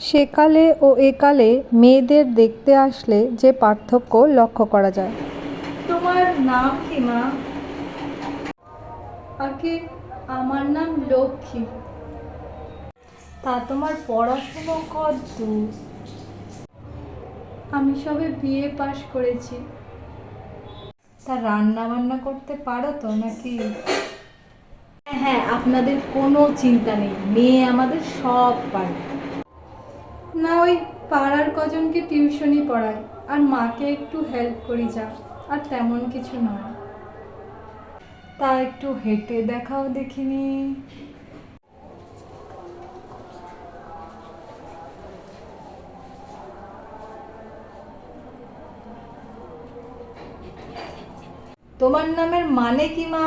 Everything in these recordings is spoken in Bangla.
সেকালে ও একালে মেয়েদের দেখতে আসলে যে পার্থক্য লক্ষ্য করা যায়। তোমার নাম কি মা? আগে আমার নাম লক্ষ্মী। তা তোমার পড়াশুনো কতদূর? আমি সবে বিএ পাশ করেছি। তা রান্না বান্না করতে পারো তো নাকি? হ্যাঁ, আপনাদের কোনো চিন্তা নেই, মেয়ে আমাদের সব পারে। না, ওই পাড়ার কজনকে টিউশনি পড়াই আর মাকে একটু হেল্প করি, যা, আর তেমন কিছু নয়। তা একটু হেঁটে দেখাও দেখিনি। তোমার নামের মানে কি মা?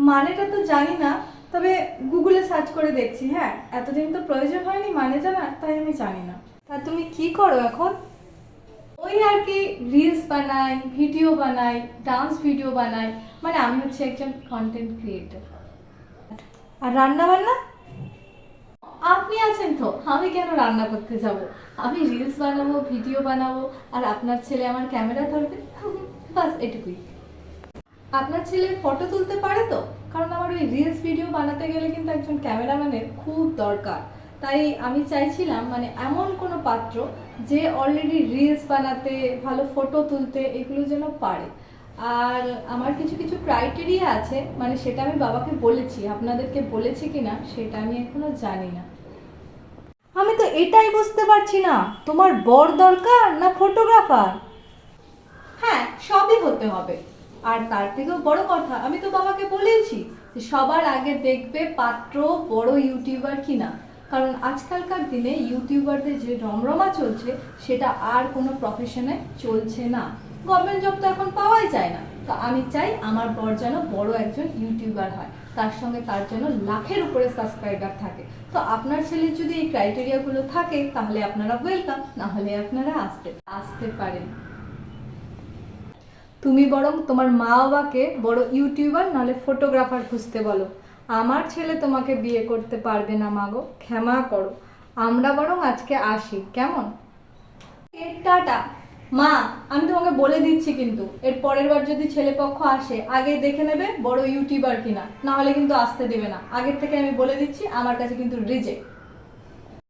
মানেটা তো জানি না, তবে গুগলে সার্চ করে দেখছি। হ্যাঁ, এতদিন তো প্রয়োজন হয়নি মানে জানা, তাই আমি জানি না। তা তুমি কি করো এখন? ওই আর কি, রিলস বানাই, ভিডিও বানাই, ডান্স ভিডিও বানাই, মানে আমি হচ্ছে একজন কন্টেন্ট ক্রিয়েটর। আর রান্না বান্না? আপনি আছেন তো, আমি কেন রান্না করতে যাব? আমি রিলস বানাবো, ভিডিও বানাবো, আর আপনার ছেলে আমার ক্যামেরা ধরবে, বাস এটুকুই। আপনার ছেলে ফটো তুলতে পারে তো? কারণ আমার ওই রিলস ভিডিও বানাতে গেলে কিন্তু একজন ক্যামেরাম্যানের খুব দরকার। তাই আমি চাইছিলাম মানে এমন কোনো পাত্র যে অলরেডি রিলস বানাতে, ভালো ফটো তুলতে, এগুলো যেন পারে। আর আমার কিছু কিছু ক্রাইটেরিয়া আছে, মানে সেটা আমি বাবাকে বলেছি, আপনাদেরকে বলেছি কিনা সেটা আমি এখনো জানি না। আমি তো এটাই বুঝতে পারছি না, তোমার বর দরকার না ফটোগ্রাফার? হ্যাঁ, সবই হতে হবে। আর তার থেকেও বড় কথা, আমি তো বাবাকে বলেইছি যে সবার আগে দেখবে পাত্র বড় ইউটিউবার কিনা। কারণ আজকালকার দিনে ইউটিউবারদের যে রমরমা চলছে সেটা আর কোনো প্রফেশনে চলছে না। গভর্নমেন্ট জব তো এখন পাওয়াই যায় না। তো আমি চাই আমার বর যেন বড় একজন ইউটিউবার হয়, তার সঙ্গে তার যেন লাখের উপরে সাবস্ক্রাইবার থাকে। তো আপনার ছেলের যদি এই ক্রাইটেরিয়াগুলো থাকে তাহলে আপনারা ওয়েলকাম, না হলে আপনারা আসতে পারেন। তুমি বরং তোমার মা বাবাকে বড় ইউটিউবার নাহলে ফটোগ্রাফার খুঁজতে বলো। আমার ছেলে তোমাকে বিয়ে করতে পারবে না মাগো, ক্ষমা করো। আমরা বরং আজকে আসি, কেমন? টাটা। মা, আমি তোমাকে বলে দিচ্ছি কিন্তু এর পরের বার যদি ছেলে পক্ষ আসে আগে দেখে নেবে বড় ইউটিউবার কিনা, না হলে কিন্তু আসতে দেবে না। আগের থেকে আমি বলে দিচ্ছি, আমার কাছে কিন্তু রিজেক্ট।